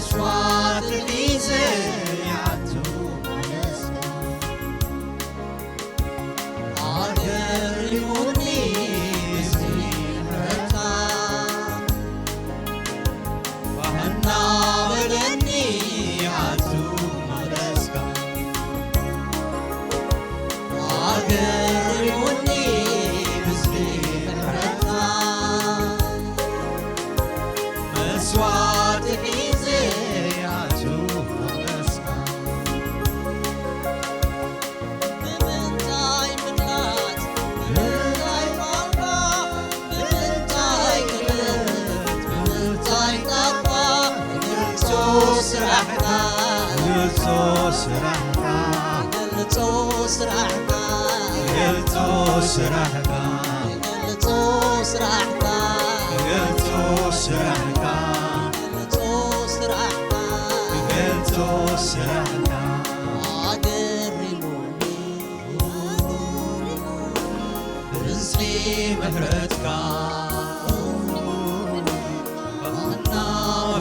مسوات الغيزة يعتو عاقر يوني سنين رتا فهنا ولني يعتو ملسكا عاقر يوني بسنين رتا مسوات الغيزة يعتو ملسكا بمنتاي مدلات بمنتاي فالبا بمنتاي قلت بمنتاي طبا قلتو سرحنا قلتو سرحنا قلتو سرحنا قلتو سرحنا قلتو سرحنا قلتو سرحنا قلتو سرحنا قلتو سرحنا عاقرموني برزقي مهرتك فهنا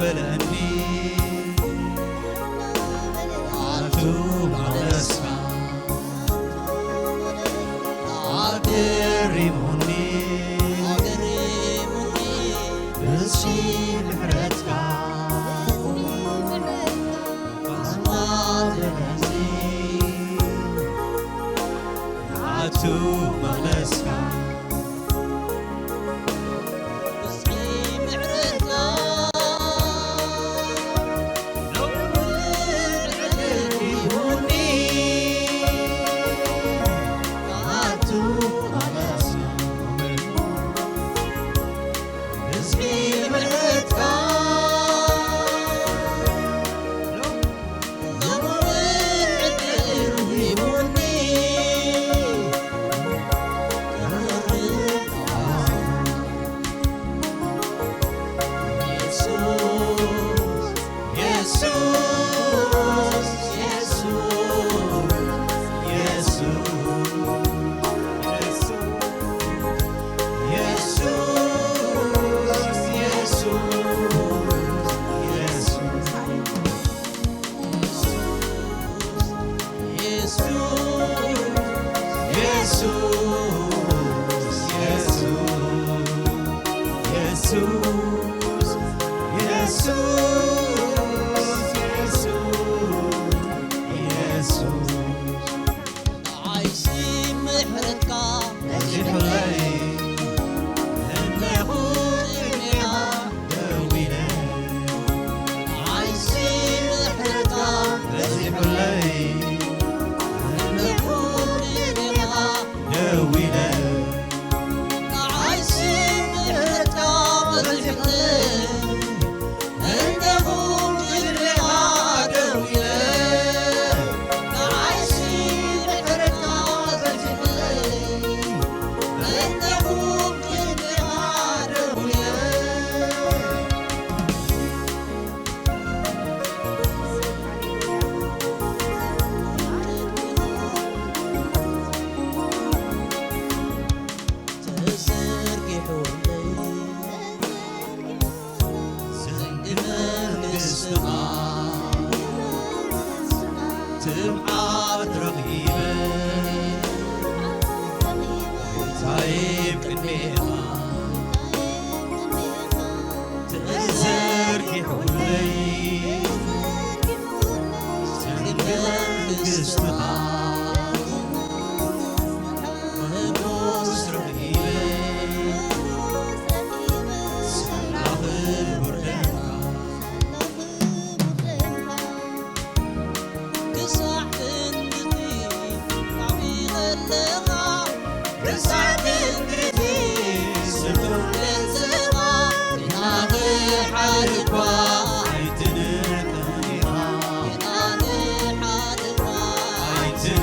بلني عاتو مغلسك عاقرموني برزقي مهرتك فهنا بلني عاتو مغلسك تبعات رغيبة طيب كنيها تأزركي حولي تنقل قصتها مهبوس رغيبة سلاح البردانة I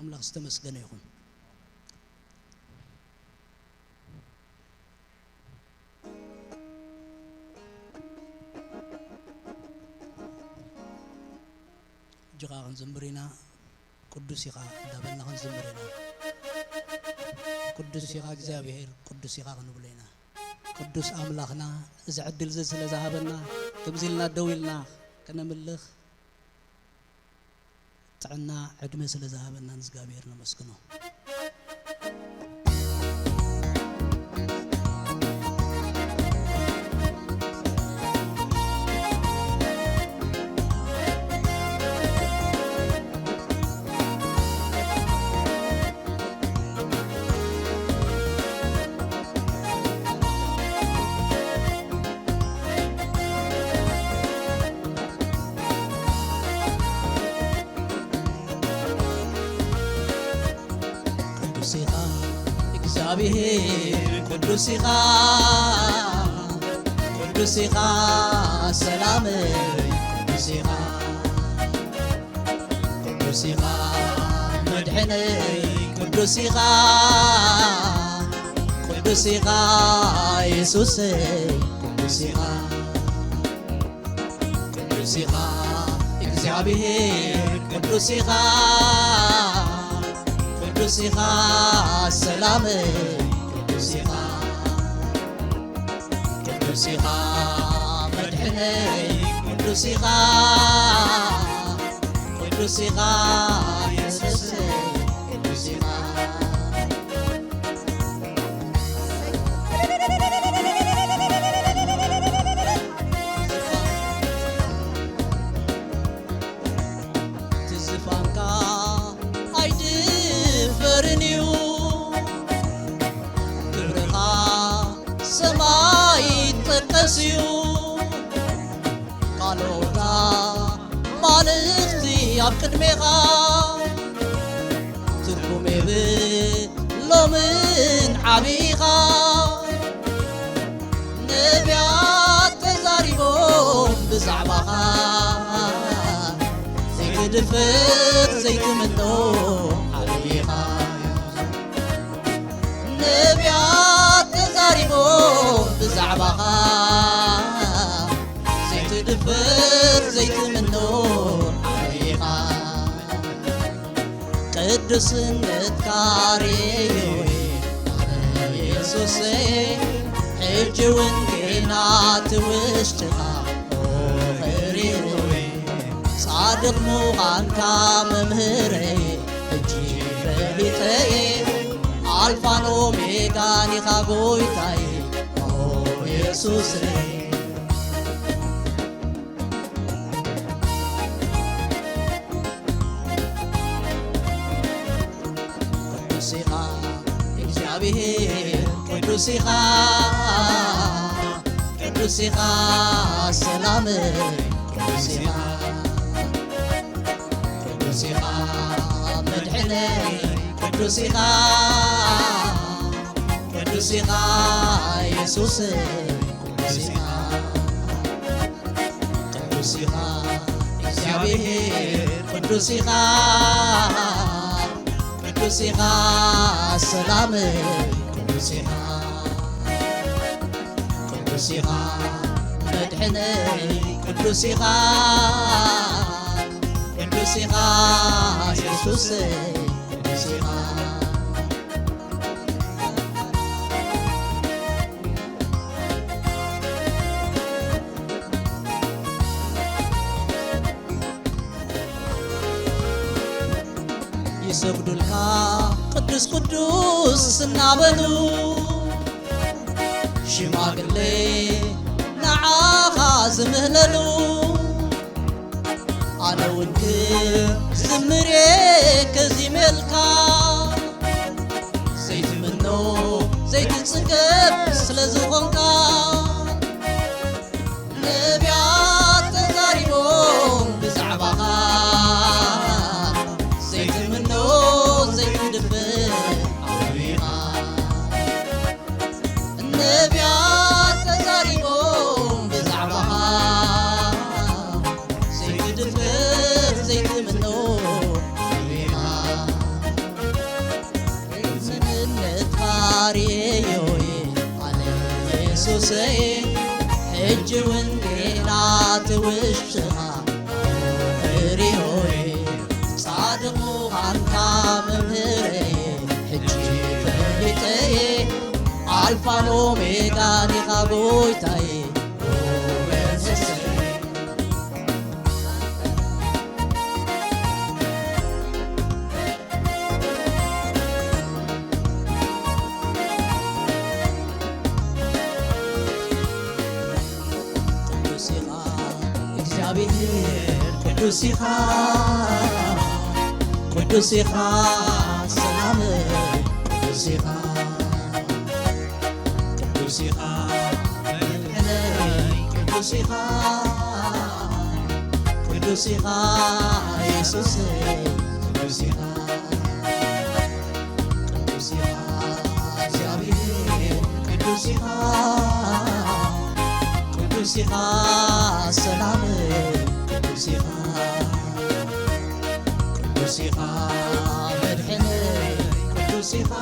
አምላክ ተመስገነ ይሁን። ጅኻን ዘምሪና ቅዱስ ይኻ ዳበልና ኸን ዘምሪና ቅዱስ ይኻ እግዚአብሔር ቅዱስ ይኻ ክንብለና ቅዱስ አምላኽና እዚ ዕድል ስለዝሃበና ከምዚልና ደውልና ከነምልኽ ጥዕና ዕድመ ስለዝሃበና እግዚአብሔር ነመስግኖ። እግዚአብሔር ቅዱስ ይኻ ቅዱስ ይኻ ሰላመይ ቅዱስ ይኻ ቅዱስ ይኻ መድሕነይ ቅዱስ ይኻ ቅዱስ ይኻ ኢየሱሰይ ቅዱስ ይኻ ቅዱስ ይኻ እግዚአብሔር ቅዱስ ይኻ ቅዱስ ይኻ ሰላመይ ቅዱስ ይኻ ቅዱስ ይኻ መድሕነይ ቅዱስ ይኻ ቅዱስ ይኻ ኢየሱሰይ ቅዱስ ይኻ ትዝፋንካ አይድፈርንዩ ክብርኻ ሰማይ ጠቀስዩ ቃሎታ ማልኽቲ ኣብ ቅድሜኻ ትርጉም የብሎምን ዓቢኻ ነቢያት ተዛሪቦም ብዛዕባኻ ዘይትድፈር ዘይትምኖ ዓቢኻ ነቢያት ተዛሪቦም ብዛዕባኻ ዘይትድፈር ዘይትምኖ ዓቢኻ ቅዱስነትካ ርአዮ ኢየሱሰይ ሕጂ እውን ገና ትውሽጥኻ ርአዮ ጻድቕ ምዃንካ መምህረይ ሕጂ ፈሊጠየ አልፋን ኦሜጋን ኢኻ ጐይታየ ኢየሱሰይ እግዚአብሔር ቅዱሲኻ ቅዱሲኻ ሰላመይ ቅዱሲኻ ቅዱሲኻ መድሕነይ ቅዱሲኻ ቅዱሲኻ ኢየሱሰይ ቅዱሲኻ ቅዱሲኻ እግዚአብሔር ቅዱሲኻ ቅዱሲኻ ሰላመይ ቅዱሲኻ ቅዱሲኻ መድሕነይ ቅዱሲኻ ቅዱሲኻ ኢየሱሰይ ቅዱሲኻ ይሰግዱልካ ቅዱስ ቅዱስ እናበሉ ሽማግሌ ንዓኻ ዝምህለሉ ኣነ እውን ክዝምሬ ከዚመልካ ዘይትምኖ ዘይትጽገብ ስለ ዝኾንካ ነቢያት ተዛሪቦም ብዛዕባኻ ዘይትምኖ ዘይትድፍር ዓብይኻ ነቢያት ተዛሪቦም ብዛዕባኻ ዘይትድፍር ዘይትምኖ ዓብይኻ ዝምነት ካርየዮይ ኣነ ኢየሱሰይ ሕጂ ወንጌላት ውሽጥኻ ርዮይ ጻድቕ ምዃንካ መምህረይ ሕጂ ፈሊጠየ ኣልፋን ኦሜጋን ኢኻ ጎይታየ መንፈሰይ ቅዱሲኻ እግዚአብሔር ቅዱሲኻ ቅዱሲኻ ሰላመይ ቅዱሲኻ ቅዱሲኻ መድሕነይ ቅዱሲኻ ቅዱሲኻ ኢየሱሰይ ቅዱሲኻ ቅዱሲኻ እግዚአብሔር ቅዱሲኻ ቅዱሲኻ ሰላመይ ቅዱሲኻ ቅዱሲኻ መድሕነይ ቅዱሲኻ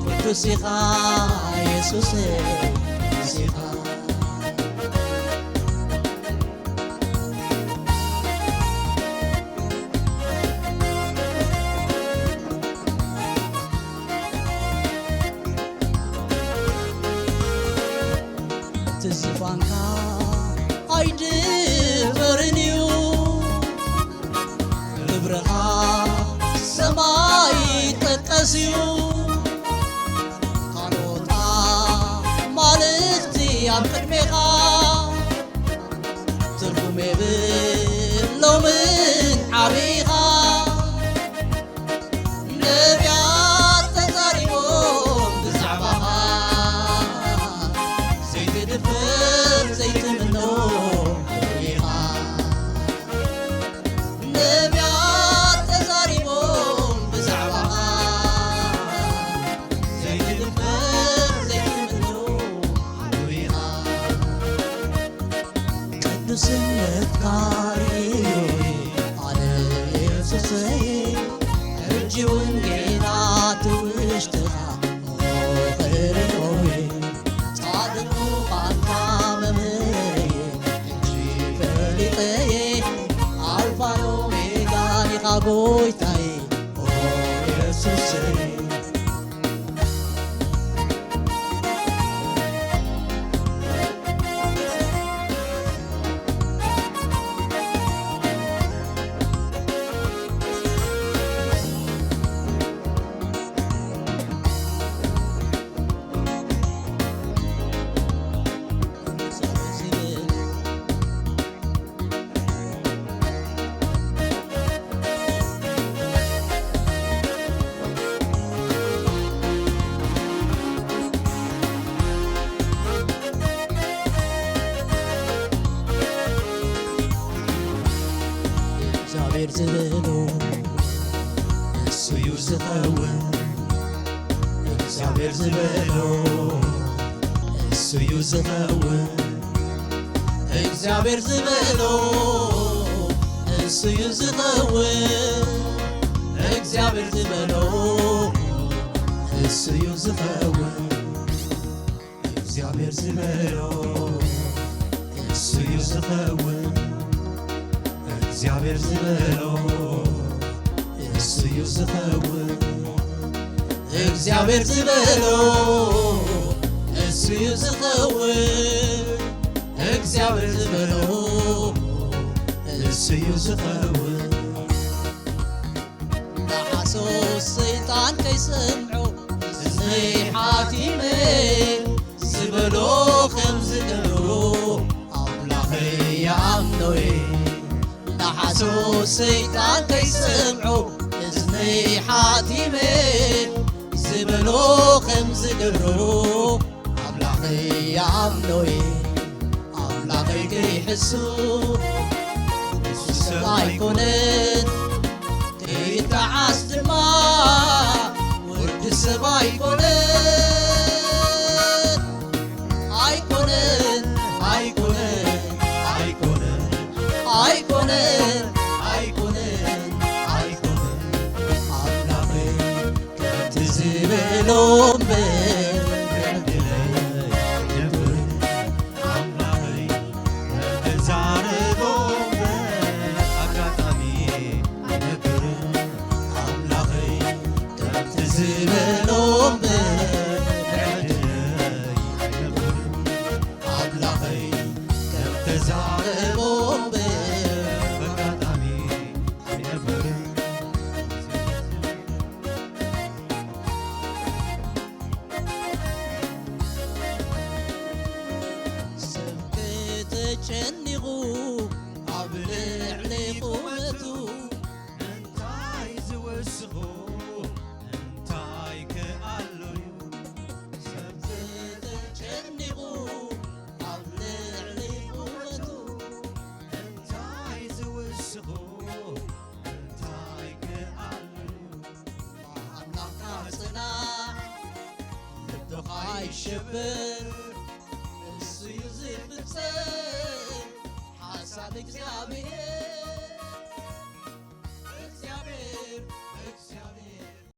ቅዱሲኻ ኢየሱሰይ ቅዱሲኻ ትዝፋንካ ኣይድፈርን እዩ ግብርኻ ሰማይ ጠቀስ እዩ ካልኦታ ማልኽቲ ኣብ ቅድሜኻ ትርጉም የብሎምን ዓብይኻ ነቢያት ተዛሪቦም ብዛዕባኻ ዘይትድፍር ዘይትምኖ ዓብይኻ ነቢያት ተዛሪቦም ብዛዕባኻ ዘይትድፍር ዘይትምኖ ዓብይኻ ቅዱስነት ካርዮይ ኣነ ኢየሱሰይ ሕጂ ወንጌላት ውሽጥኻ ርዮይ ጻድቕ ምዃንካ መምህረይ ሕጂ ፈሊጠየ ኣልፋን ኦሜጋን ኢኻ ጎይታየ ኢየሱሰይ زبلو سيو زخون እግዚአብሔር ዝበሎ እሱዩ ዝኸውን እግዚአብሔር ዝበሎ እሱዩ ዝኸውን እግዚአብሔር ዝበሎ እሱዩ ዝኸውን እግዚአብሔር ዝበሎ እሱዩ ዝኸውን እግዚአብሔር ዝበሎ እሱዩ ዝኸውን እግዚአብሔር ዝበሎ እሱዩ ዝኸውን እግዚአብሔር ዝበሎ እሱዩ ዝኸውን ንሓሶስ ሰይጣን ከይሰምዖ እዝነይ ሓቲመ ዝበሎ ከም ዝገብሮ ኣምላኸይ ይኣምኖየ ንሓሶስ ሰይጣን ከይሰምዖ እዝነይ ሓቲመ ዝበሎ ከም ዝገብሮ ኣምላኸይ ይኣምኖየ ኣምላኸይ ከይሕሱ ሰብ ኣይኮነን ከይተዓስ ድማ ወዲ ሰብ ኣይኮነን ኣይኮነን ኣይኮነን ኣይኮነን ኣይኮነን ኣይኮነን ኣይኮነን ኣምላኸይ ከምቲ ዝበሎ እምበር ክዕድለይ ነብር ኣምላኸይ ክዛረቦ ኣጋጣሚ ኣይነብርን ኣምላኸይ ከምቲ ዝበሎ እምበር ክዕድለይ ኣይነብርን ኣምላኸይ ከምቲ ዛረቦ እምበር ኣጋጣሚ ኣይነብርን ሰብ ከተጨኒቑ ኣብ ልዕሊ ቁመቱ እንታይ ዝወስኹ እንታይ ክኣሎዩ ሰብ ከተጨኒቑ ኣብ ልዕሊ ቁመቱ እንታይ ዝወስኹ እንታይ ክኣሎዩ ኣምላኽካ ጽናዕ ልብኻ ይሽብር እሱዩ ዝፍጽም ሓሳብ እግዚአብሔር